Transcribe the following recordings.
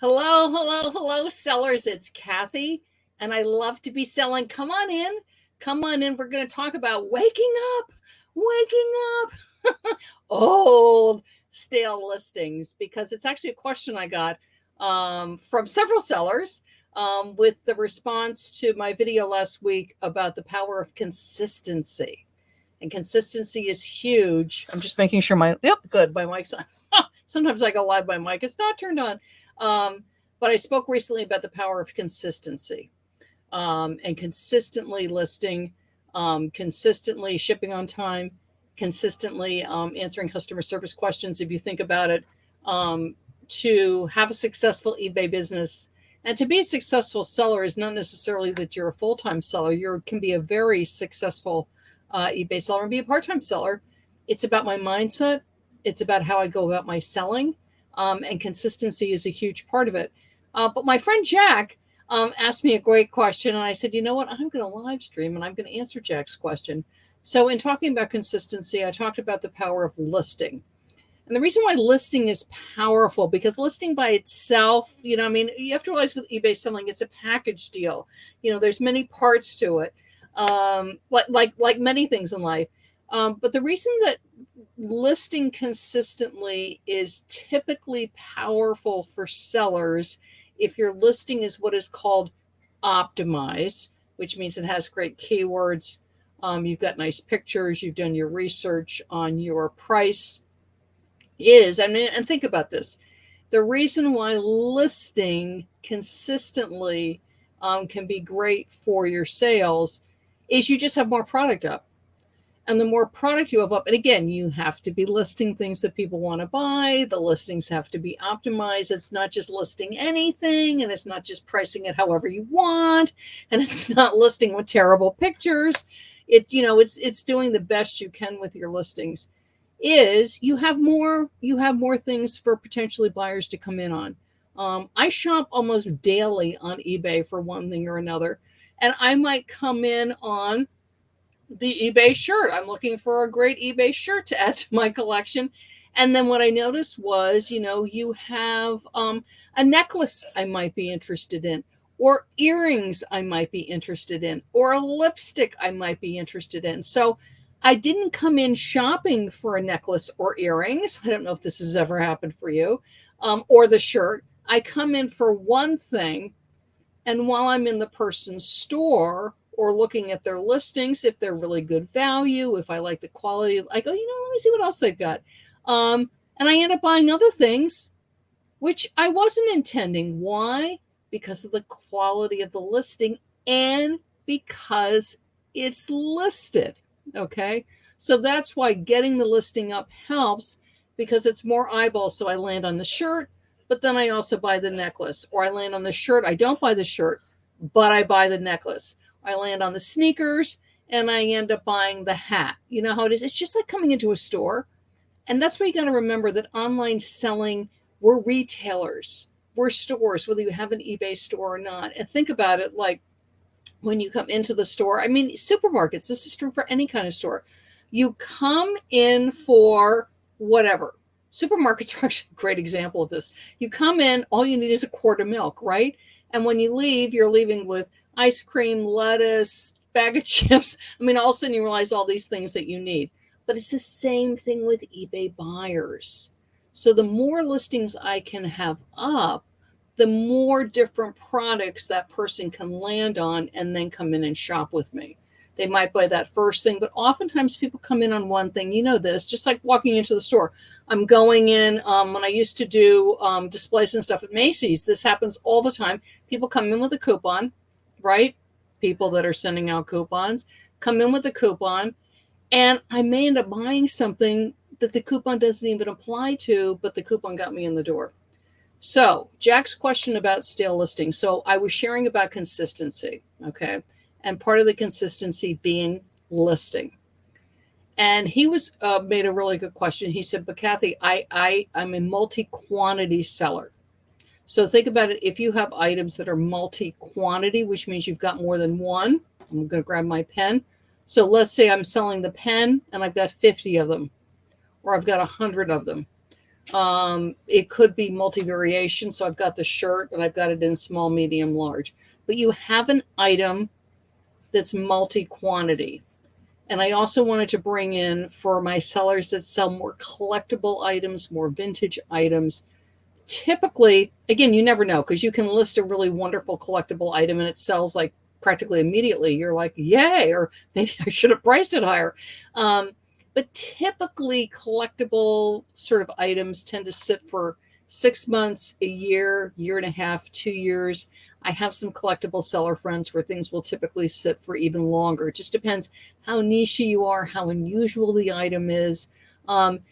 Hello, hello, hello, sellers. It's Kathy, and I love to be selling. Come on in. Come on in. We're going to talk about waking up, old, stale listings, because it's actually a question I got from several sellers with the response to my video last week about the power of consistency. And consistency is huge. I'm just making sure good, my mic's on. Sometimes I go live, my mic is not turned on. But I spoke recently about the power of consistency and consistently listing, consistently shipping on time, consistently answering customer service questions. If you think about it, to have a successful eBay business and to be a successful seller is not necessarily that you're a full-time seller. You can be a very successful eBay seller and be a part-time seller. It's about my mindset. It's about how I go about my selling. And consistency is a huge part of it. But my friend Jack asked me a great question. And I said, you know what? I'm going to live stream and I'm going to answer Jack's question. So in talking about consistency, I talked about the power of listing. And the reason why listing is powerful, because listing by itself, you have to realize with eBay selling, it's a package deal. There's many parts to it, like many things in life. But the reason that listing consistently is typically powerful for sellers if your listing is what is called optimized, which means it has great keywords. You've got nice pictures. You've done your research on your price. And think about this. The reason why listing consistently can be great for your sales is you just have more product up. And the more product you have up, and again, you have to be listing things that people want to buy. The listings have to be optimized. It's not just listing anything, and it's not just pricing it however you want, and it's not listing with terrible pictures. It's doing the best you can with your listings. You have more things for potentially buyers to come in on. I shop almost daily on eBay for one thing or another, and I might come in on the eBay shirt. I'm looking for a great eBay shirt to add to my collection. And then what I noticed was, you have a necklace I might be interested in, or earrings I might be interested in, or a lipstick I might be interested in. So I didn't come in shopping for a necklace or earrings. I don't know if this has ever happened for you, or the shirt. I come in for one thing. And while I'm in the person's store or looking at their listings, if they're really good value, if I like the quality, I go, let me see what else they've got. And I end up buying other things, which I wasn't intending. Why? Because of the quality of the listing and because it's listed. Okay. So that's why getting the listing up helps, because it's more eyeballs. So I land on the shirt, but then I also buy the necklace, or I land on the shirt. I don't buy the shirt, but I buy the necklace. I land on the sneakers and I end up buying the hat. You know how it is? It's just like coming into a store. And that's why you got to remember that online selling, we're retailers, we're stores, whether you have an eBay store or not. And think about it like when you come into the store. I mean, supermarkets, this is true for any kind of store. You come in for whatever. Supermarkets are actually a great example of this. You come in, all you need is a quart of milk, right? And when you leave, you're leaving with ice cream, lettuce, bag of chips. I mean, all of a sudden you realize all these things that you need. But it's the same thing with eBay buyers. So the more listings I can have up, the more different products that person can land on and then come in and shop with me. They might buy that first thing, but oftentimes people come in on one thing. You know this, just like walking into the store. I'm going in, when I used to do displays and stuff at Macy's, this happens all the time. People come in with a coupon, right? People that are sending out coupons come in with a coupon, and I may end up buying something that the coupon doesn't even apply to, but the coupon got me in the door. So Jack's question about stale listings. So I was sharing about consistency, okay? And part of the consistency being listing. And he was made a really good question. He said, but Kathy, I'm a multi-quantity seller. So think about it. If you have items that are multi-quantity, which means you've got more than one, I'm going to grab my pen. So let's say I'm selling the pen and I've got 50 of them, or I've got 100 of them. It could be multi-variation. So I've got the shirt and I've got it in small, medium, large. But you have an item that's multi-quantity. And I also wanted to bring in for my sellers that sell more collectible items, more vintage items. Typically, again, you never know because you can list a really wonderful collectible item and it sells like practically immediately. You're like, yay, or maybe I should have priced it higher. But typically, collectible sort of items tend to sit for 6 months, a year, year and a half, 2 years. I have some collectible seller friends where things will typically sit for even longer. It just depends how niche you are, how unusual the item is. And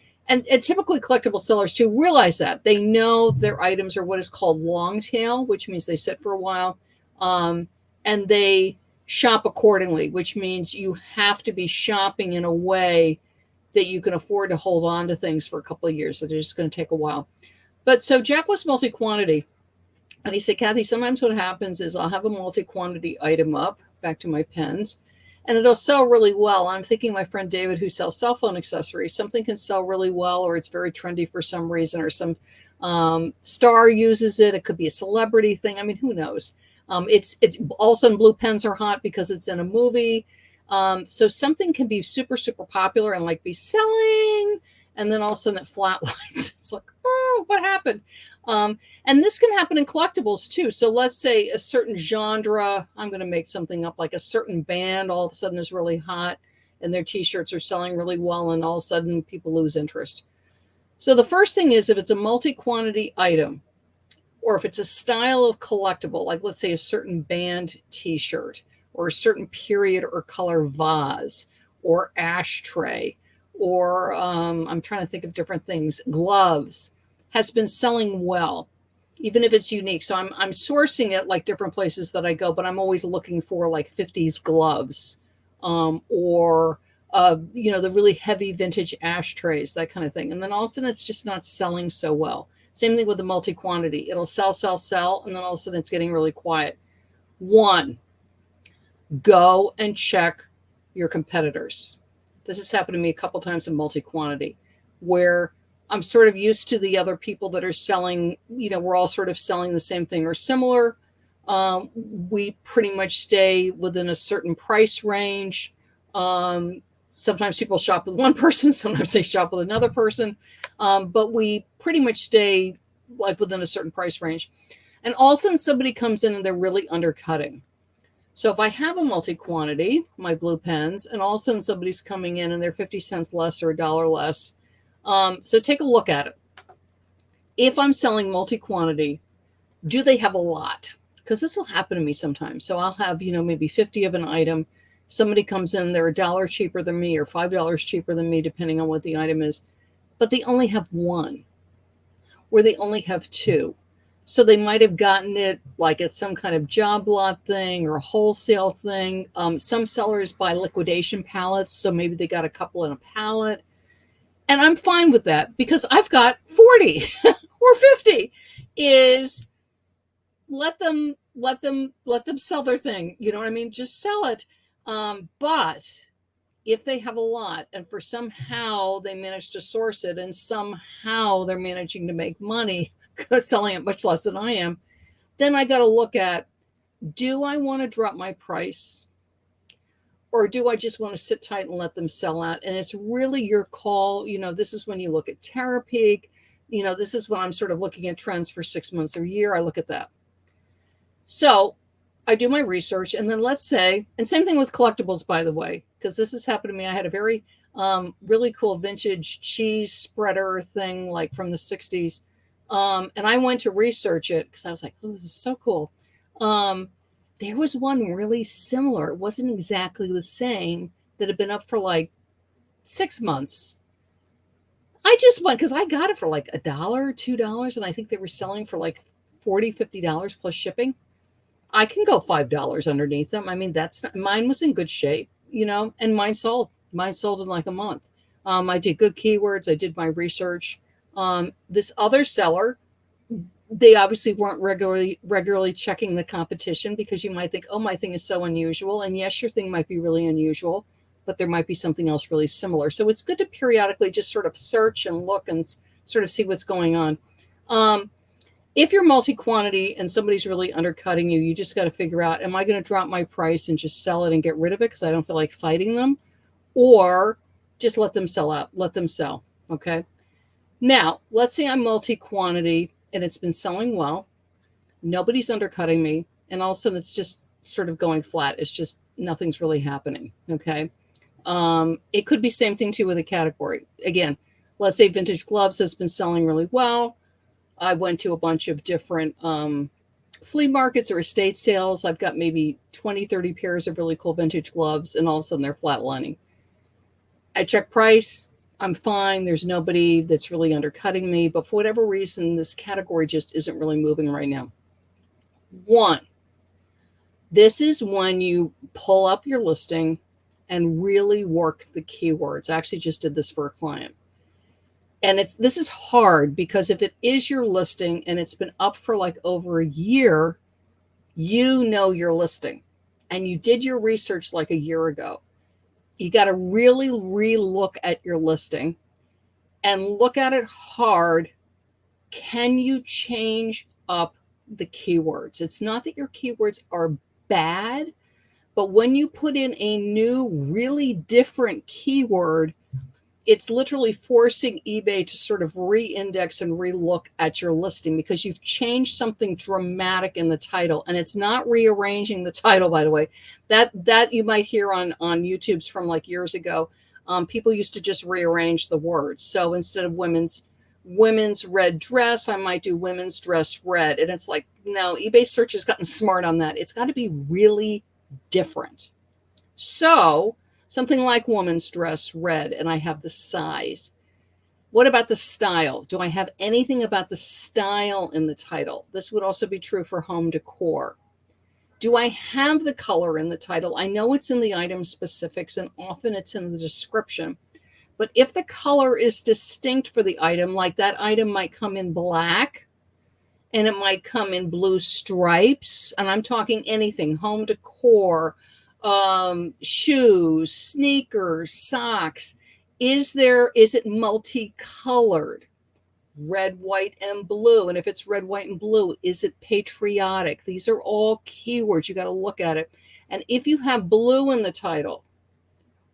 typically collectible sellers too realize that. They know their items are what is called long tail, which means they sit for a while. And they shop accordingly, which means you have to be shopping in a way that you can afford to hold on to things for a couple of years. So they're just going to take a while. But so Jack was multi-quantity. And he said, Kathy, sometimes what happens is I'll have a multi-quantity item up, back to my pens, and it'll sell really well. I'm thinking my friend David, who sells cell phone accessories, something can sell really well, or it's very trendy for some reason, or some star uses it. It could be a celebrity thing. I mean, who knows? It's all of a sudden blue pens are hot because it's in a movie. So something can be super, super popular and like be selling, and then all of a sudden it flatlines. It's like, oh, what happened? And this can happen in collectibles too. So let's say a certain genre, I'm going to make something up, like a certain band all of a sudden is really hot and their t-shirts are selling really well, and all of a sudden people lose interest. So the first thing is, if it's a multi-quantity item, or if it's a style of collectible, like let's say a certain band t-shirt, or a certain period or color vase, or ashtray, or I'm trying to think of different things, gloves, has been selling well, even if it's unique. So I'm sourcing it like different places that I go, but I'm always looking for like 50s gloves, or the really heavy vintage ashtrays, that kind of thing. And then all of a sudden it's just not selling so well. Same thing with the multi-quantity. It'll sell, and then all of a sudden it's getting really quiet. One, go and check your competitors. This has happened to me a couple times in multi-quantity, where I'm sort of used to the other people that are selling, we're all sort of selling the same thing or similar. We pretty much stay within a certain price range. Sometimes people shop with one person, sometimes they shop with another person, but we pretty much stay like within a certain price range. And all of a sudden somebody comes in and they're really undercutting. So if I have a multi-quantity, my blue pens, and all of a sudden somebody's coming in and they're 50 cents less or $1 less, so take a look at it. If I'm selling multi-quantity, do they have a lot? Because this will happen to me sometimes. So I'll have, maybe 50 of an item. Somebody comes in, they're $1 cheaper than me or $5 cheaper than me, depending on what the item is. But they only have one, or they only have two. So they might have gotten it like at some kind of job lot thing or wholesale thing. Some sellers buy liquidation pallets, so maybe they got a couple in a pallet. And I'm fine with that because I've got 40 or 50. Is let them sell their thing. You know what I mean? Just sell it. But if they have a lot and for somehow they manage to source it and somehow they're managing to make money selling it much less than I am, then I got to look at, do I want to drop my price? Or do I just want to sit tight and let them sell out? And it's really your call. This is when you look at Terapeak. This is when I'm sort of looking at trends for 6 months or a year. I look at that. So I do my research. And then let's say, and same thing with collectibles, by the way, because this has happened to me. I had a very really cool vintage cheese spreader thing, like from the 60s. And I went to research it because I was like, oh, this is so cool. There was one really similar. It wasn't exactly the same, that had been up for like 6 months. I just went because I got it for like $1, $2, and I think they were selling for like $40, $50 plus shipping. I can go $5 underneath them. I mean, mine was in good shape, and mine sold in like a month. I did good keywords. I did my research. This other seller, they obviously weren't regularly checking the competition, because you might think, oh, my thing is so unusual. And yes, your thing might be really unusual, but there might be something else really similar. So it's good to periodically just sort of search and look and sort of see what's going on. If you're multi-quantity and somebody's really undercutting you, you just got to figure out, am I going to drop my price and just sell it and get rid of it because I don't feel like fighting them? Or just let them sell out, let them sell, okay? Now, let's say I'm multi-quantity and it's been selling well. Nobody's undercutting me. And all of a sudden it's just sort of going flat. It's just nothing's really happening, okay? It could be same thing too with a category. Again, let's say vintage gloves has been selling really well. I went to a bunch of different flea markets or estate sales. I've got maybe 20, 30 pairs of really cool vintage gloves, and all of a sudden they're flatlining. I check price. I'm fine. There's nobody that's really undercutting me. But for whatever reason, this category just isn't really moving right now. One, this is when you pull up your listing and really work the keywords. I actually just did this for a client. And this is hard because if it is your listing and it's been up for like over a year, you know your listing and you did your research like a year ago. You got to really re-look at your listing and look at it hard. Can you change up the keywords? It's not that your keywords are bad, but when you put in a new, really different keyword, it's literally forcing eBay to sort of re-index and re-look at your listing because you've changed something dramatic in the title. And it's not rearranging the title, by the way. That you might hear on YouTube's from like years ago. People used to just rearrange the words. So instead of women's red dress, I might do women's dress red. And it's like, no, eBay search has gotten smart on that. It's got to be really different. So something like woman's dress red, and I have the size. What about the style? Do I have anything about the style in the title? This would also be true for home decor. Do I have the color in the title? I know it's in the item specifics and often it's in the description. But if the color is distinct for the item, like that item might come in black and it might come in blue stripes, and I'm talking anything, home decor, shoes, sneakers, socks. Is it multicolored? Red, white, and blue. And if it's red, white, and blue, is it patriotic? These are all keywords. You got to look at it. And if you have blue in the title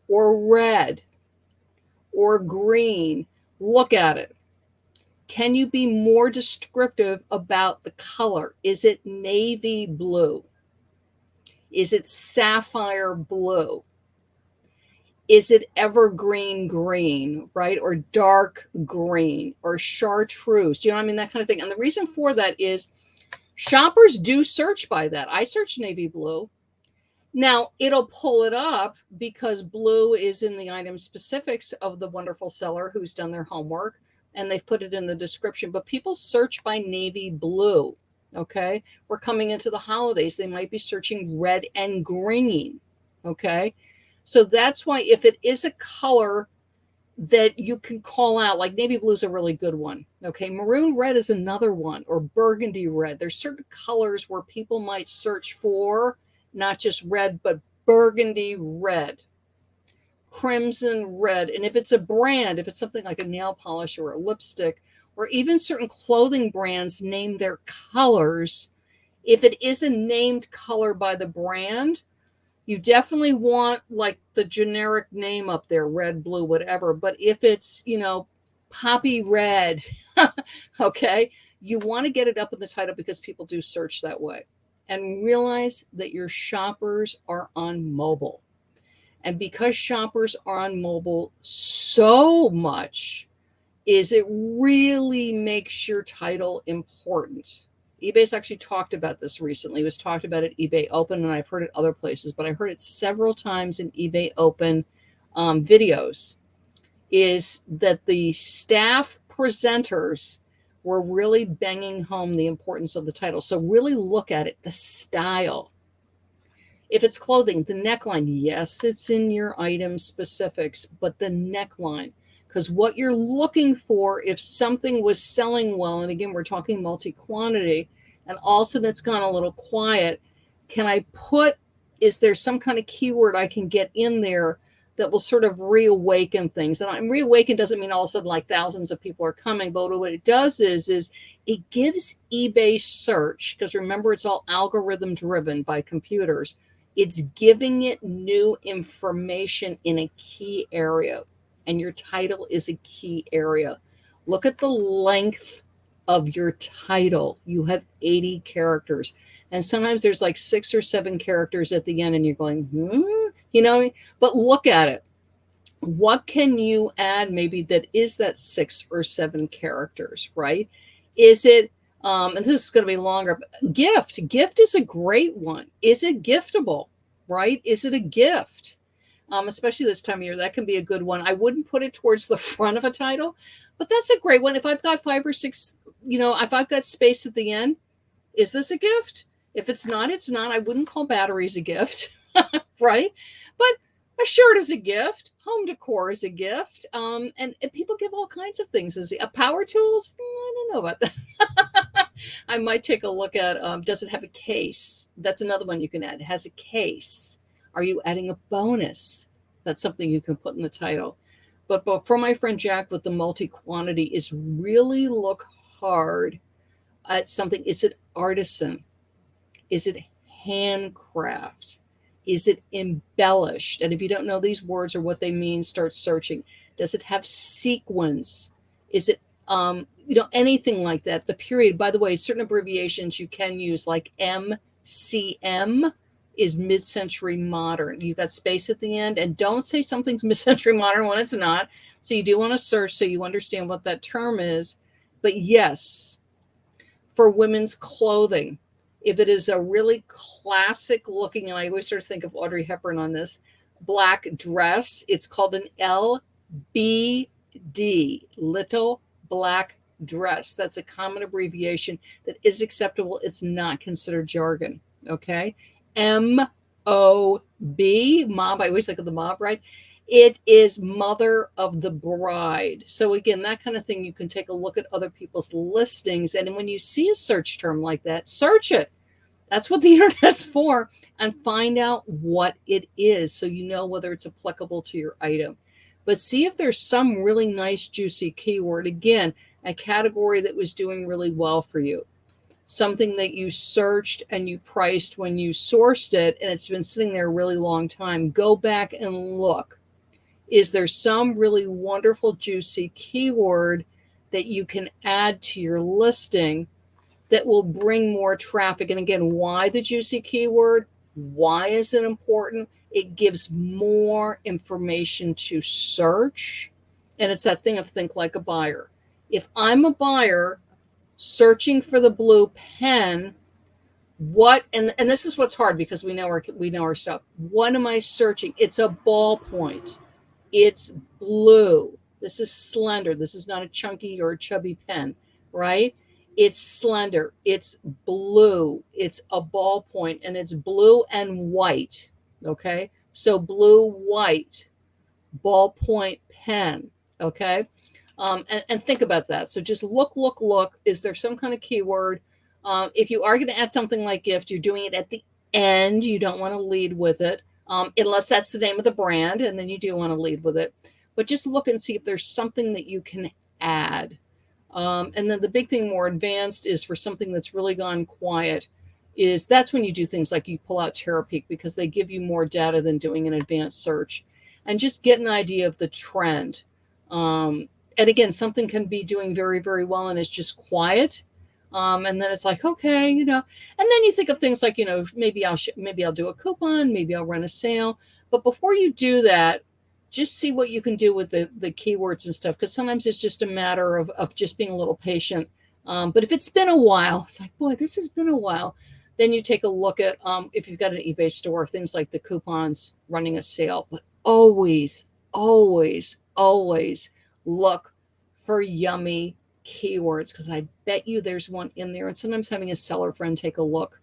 or red or green, look at it. Can you be more descriptive about the color? Is it navy blue? Is it sapphire blue? Is it evergreen green, right? Or dark green or chartreuse? Do you know what I mean? That kind of thing. And the reason for that is shoppers do search by that. I search navy blue. Now, it'll pull it up because blue is in the item specifics of the wonderful seller who's done their homework, and they've put it in the description. But people search by navy blue. Okay, we're coming into the holidays. They might be searching red and green. Okay, so that's why if it is a color that you can call out, like navy blue is a really good one. Okay, maroon red is another one, or burgundy red. There's certain colors where people might search for not just red, but burgundy red, crimson red. And if it's a brand, if it's something like a nail polish or a lipstick, or even certain clothing brands name their colors, if it is a named color by the brand, you definitely want like the generic name up there, red, blue, whatever. But if it's, poppy red, okay, you want to get it up in the title because people do search that way. And realize that your shoppers are on mobile. And because shoppers are on mobile so much, it really makes your title important. eBay's actually talked about this recently. It was talked about at eBay Open, and I've heard it other places, but I heard it several times in eBay Open videos, is that the staff presenters were really banging home the importance of the title. So really look at it, the style. If it's clothing, the neckline, yes, it's in your item specifics, but the neckline. Because what you're looking for, if something was selling well, and again, we're talking multi-quantity, and all of a sudden it's gone a little quiet, is there some kind of keyword I can get in there that will sort of reawaken things. And reawaken doesn't mean all of a sudden like thousands of people are coming, but what it does is it gives eBay search, because remember, it's all algorithm driven by computers. It's giving it new information in a key area, and your title is a key area. Look at the length of your title. You have 80 characters, and sometimes there's like 6 or 7 characters at the end, and you're going, you know, but look at it. What can you add maybe that is that 6 or 7 characters, right? Is it, and this is going to be longer, gift. Gift is a great one. Is it giftable, right? Is it a gift? Especially this time of year, that can be a good one. I wouldn't put it towards the front of a title, but that's a great one. If I've got 5 or 6, if I've got space at the end, is this a gift? If it's not, it's not. I wouldn't call batteries a gift, right? But a shirt is a gift. Home decor is a gift. And people give all kinds of things. Is it power tools? I don't know about that. I might take a look at, does it have a case? That's another one you can add. It has a case. Are you adding a bonus? That's something you can put in the title. But for my friend Jack with the multi-quantity is really look hard at something. Is it artisan? Is it handcraft? Is it embellished? And if you don't know these words or what they mean, start searching. Does it have sequins? Is it, anything like that? The period, by the way, certain abbreviations you can use, like MCM is mid-century modern. You've got space at the end, and don't say something's mid-century modern when it's not. So you do want to search so you understand what that term is. But yes, for women's clothing, if it is a really classic looking, and I always sort of think of Audrey Hepburn on this, black dress, it's called an LBD, little black dress. That's a common abbreviation that is acceptable. It's not considered jargon, okay? MOB, mob, I always think of the mob, right? It is mother of the bride. So again, that kind of thing, you can take a look at other people's listings. And when you see a search term like that, search it. That's what the internet's for, and find out what it is so you know whether it's applicable to your item. But see if there's some really nice, juicy keyword. Again, a category that was doing really well for you. Something that you searched and you priced when you sourced it, and it's been sitting there a really long time. Go back and look. Is there some really wonderful, juicy keyword that you can add to your listing that will bring more traffic? And again, why the juicy keyword? Why is it important? It gives more information to search. And it's that thing of think like a buyer. If I'm a buyer searching for the blue pen, and this is what's hard because we know our stuff. What am I searching? It's a ballpoint. It's blue. This is slender. This is not a chunky or a chubby pen, right? It's slender. It's blue. It's a ballpoint, and it's blue and white. Okay. So blue, white, ballpoint pen. Okay. And think about that. So just look. Is there some kind of keyword? If you are going to add something like gift, you're doing it at the end. You don't want to lead with it. Unless that's the name of the brand, and then you do want to lead with it. But just look and see if there's something that you can add. And then the big thing more advanced is for something that's really gone quiet, that's when you do things like you pull out Terapeak, because they give you more data than doing an advanced search, and just get an idea of the trend. And again, something can be doing very, very well and it's just quiet. And then it's like, okay, and then you think of things like, maybe I'll do a coupon, maybe I'll run a sale. But before you do that, just see what you can do with the keywords and stuff, because sometimes it's just a matter of just being a little patient. But if it's been a while, it's like, boy, this has been a while. Then you take a look at, if you've got an eBay store, things like the coupons, running a sale. But always, always, always look for yummy keywords, because I bet you there's one in there. And sometimes having a seller friend take a look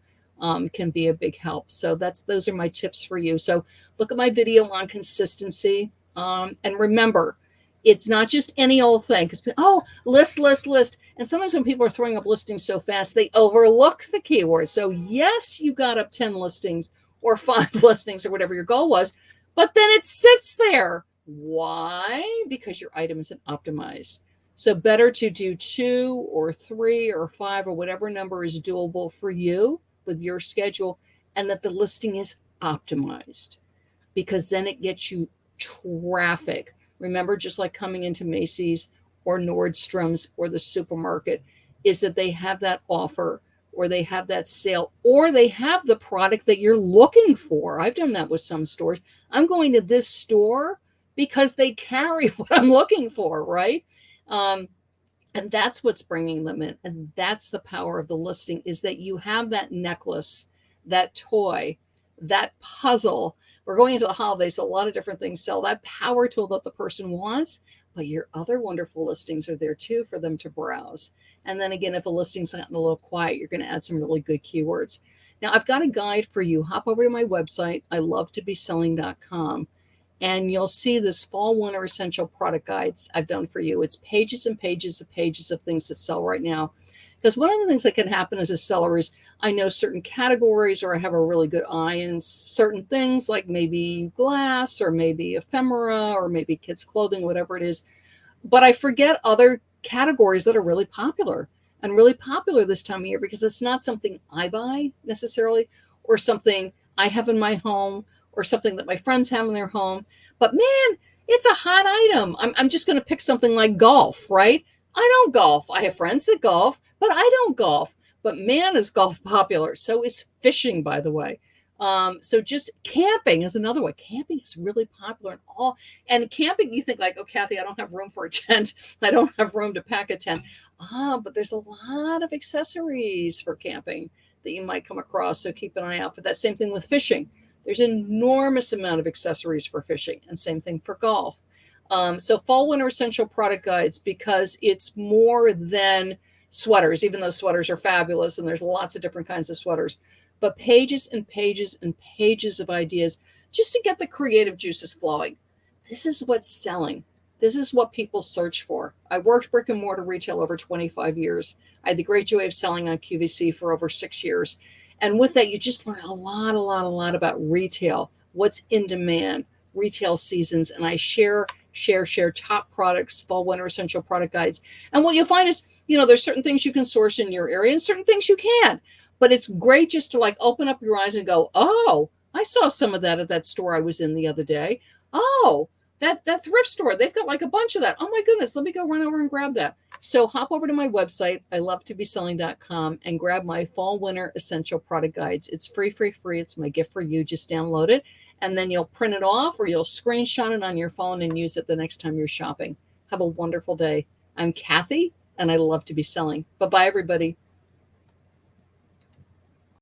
can be a big help. So those are my tips for you. So look at my video on consistency. And remember, it's not just any old thing, because list. And sometimes when people are throwing up listings so fast, they overlook the keywords. So yes, you got up 10 listings or 5 listings or whatever your goal was, but then it sits there. Why? Because your item isn't optimized. So better to do 2 or 3 or 5 or whatever number is doable for you with your schedule, and that the listing is optimized, because then it gets you traffic. Remember, just like coming into Macy's or Nordstrom's or the supermarket, is that they have that offer, or they have that sale, or they have the product that you're looking for. I've done that with some stores. I'm going to this store because they carry what I'm looking for, right? And that's what's bringing them in. And that's the power of the listing, is that you have that necklace, that toy, that puzzle. We're going into the holidays, so a lot of different things sell, that power tool that the person wants, but your other wonderful listings are there too for them to browse. And then again, if a listing's gotten a little quiet, you're going to add some really good keywords. Now, I've got a guide for you. Hop over to my website, ilovetobeselling.com, and you'll see this fall winter essential product guides I've done for you. It's pages and pages of pages of things to sell right now. Because one of the things that can happen as a seller is I know certain categories, or I have a really good eye in certain things, like maybe glass or maybe ephemera or maybe kids' clothing, whatever it is. But I forget other categories that are really popular, and really popular this time of year, because it's not something I buy necessarily, or something I have in my home, or something that my friends have in their home. But man, it's a hot item. I'm just going to pick something like golf, right? I don't golf. I have friends that golf, but I don't golf. But man, is golf popular. So is fishing, by the way. So just camping is another one. Camping is really popular in all. And camping, you think like, oh, Kathy, I don't have room for a tent. I don't have room to pack a tent. But there's a lot of accessories for camping that you might come across. So keep an eye out for that. Same thing with fishing. There's an enormous amount of accessories for fishing, and same thing for golf. So fall winter essential product guides, because it's more than sweaters, even though sweaters are fabulous and there's lots of different kinds of sweaters, but pages and pages and pages of ideas just to get the creative juices flowing. This is what's selling. This is what people search for. I worked brick and mortar retail over 25 years. I had the great joy of selling on QVC for over 6 years. And with that, you just learn a lot about retail, what's in demand, retail seasons. And I share top products, fall winter essential product guides. And what you'll find is, there's certain things you can source in your area and certain things you can't. But it's great just to like open up your eyes and go, oh, I saw some of that at that store I was in the other day. Oh, that thrift store, they've got like a bunch of that. Oh my goodness, let me go run over and grab that. So hop over to my website, ilovetobeselling.com, and grab my fall winter essential product guides. It's free. It's my gift for you. Just download it, and then you'll print it off, or you'll screenshot it on your phone and use it the next time you're shopping. Have a wonderful day. I'm Kathy, and I love to be selling. Bye-bye, everybody.